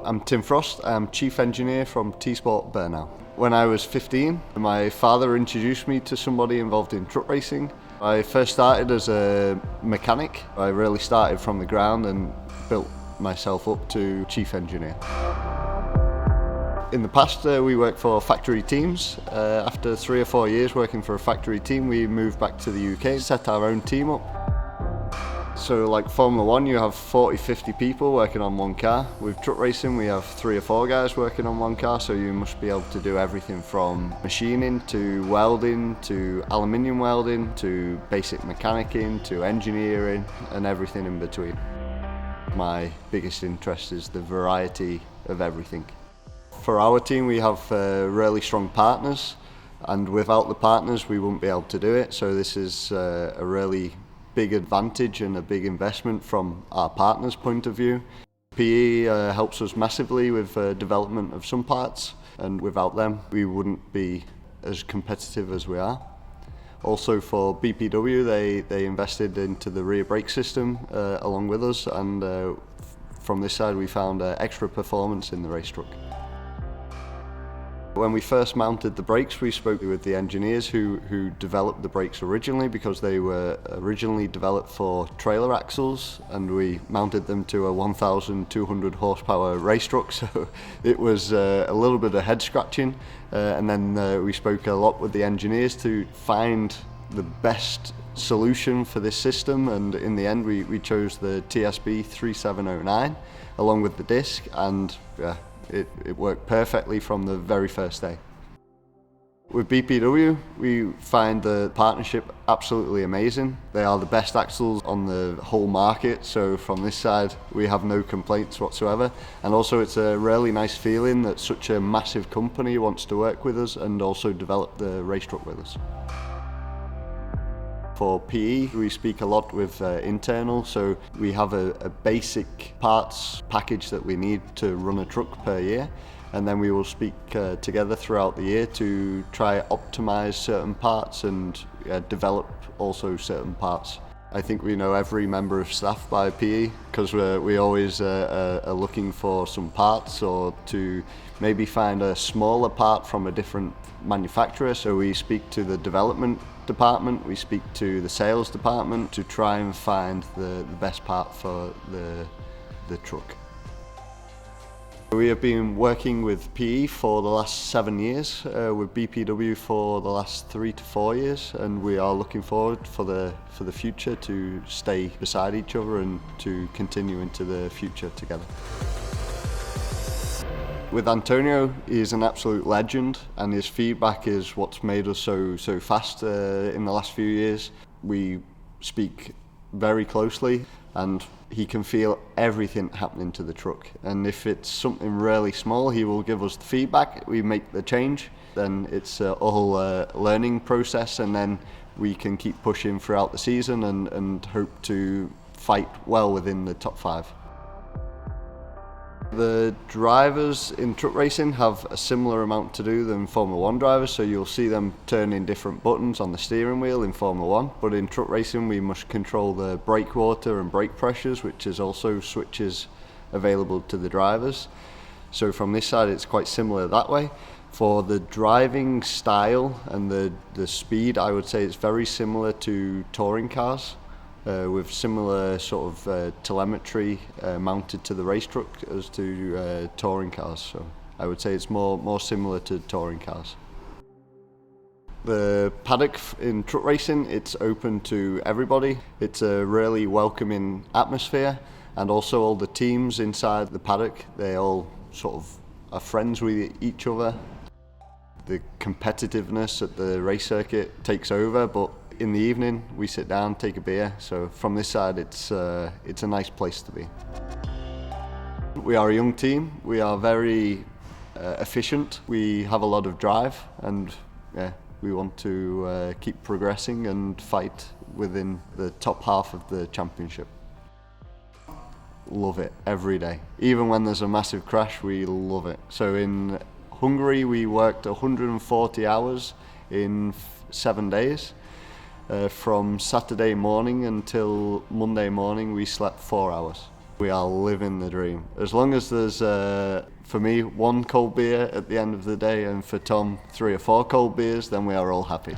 I'm Tim Frost, I'm Chief Engineer from T Sport Bernau. When I was 15, my father introduced me to somebody involved in truck racing. I first started as a mechanic. I really started from the ground and built myself up to Chief Engineer. In the past, we worked for factory teams. After 3 or 4 years working for a factory team, we moved back to the UK, set our own team up. So like Formula 1, you have 40, 50 people working on one car. With truck racing, we have 3 or 4 guys working on one car, so you must be able to do everything from machining to welding to aluminium welding to basic mechanicking to engineering and everything in between. My biggest interest is the variety of everything. For our team, we have really strong partners, and without the partners, we wouldn't be able to do it. So this is a really big advantage and a big investment from our partners' point of view. PE helps us massively with development of some parts, and without them, we wouldn't be as competitive as we are. Also for BPW, they invested into the rear brake system along with us, and from this side, we found extra performance in the race truck. When we first mounted the brakes, we spoke with the engineers who developed the brakes originally, because they were originally developed for trailer axles, and we mounted them to a 1,200 horsepower race truck, so it was a little bit of head scratching. And then we spoke a lot with the engineers to find the best solution for this system, and in the end we chose the TSB 3709 along with the disc, and it worked perfectly from the very first day. With BPW, we find the partnership absolutely amazing. They are the best axles on the whole market, so from this side we have no complaints whatsoever. And also it's a really nice feeling that such a massive company wants to work with us and also develop the race truck with us. For PE, we speak a lot with internal, so we have a basic parts package that we need to run a truck per year, and then we will speak together throughout the year to try optimize certain parts and develop also certain parts. I think we know every member of staff by PE, because we always are looking for some parts or to maybe find a smaller part from a different manufacturer. So we speak to the development department, we speak to the sales department to try and find the best part for the truck. We have been working with PE for the last 7 years, with BPW for the last 3 to 4 years, and we are looking forward for the future to stay beside each other and to continue into the future together. With Antonio, he is an absolute legend, and his feedback is what's made us so fast in the last few years. We speak very closely, and he can feel everything happening to the truck. And if it's something really small, he will give us the feedback, we make the change, then it's a whole learning process, and then we can keep pushing throughout the season and hope to fight well within the top 5. The drivers in truck racing have a similar amount to do than Formula 1 drivers, so you'll see them turning different buttons on the steering wheel in Formula 1, but in truck racing we must control the brake water and brake pressures, which is also switches available to the drivers. So from this side it's quite similar that way. For the driving style and the speed, I would say it's very similar to touring cars. With similar sort of telemetry mounted to the race truck as to touring cars. So I would say it's more similar to touring cars. The paddock in truck racing, it's open to everybody. It's a really welcoming atmosphere, and also all the teams inside the paddock, they all sort of are friends with each other. The competitiveness at the race circuit takes over, but in the evening we sit down, take a beer, so from this side it's a nice place to be. We are a young team, we are very efficient, we have a lot of drive, and we want to keep progressing and fight within the top half of the championship. Love it every day. Even when there's a massive crash, we love it. So in Hungary we worked 140 hours in 7 days. From Saturday morning until Monday morning we slept 4 hours. We are living the dream. As long as there's, for me, one cold beer at the end of the day, and for Tom, 3 or 4 cold beers, then we are all happy.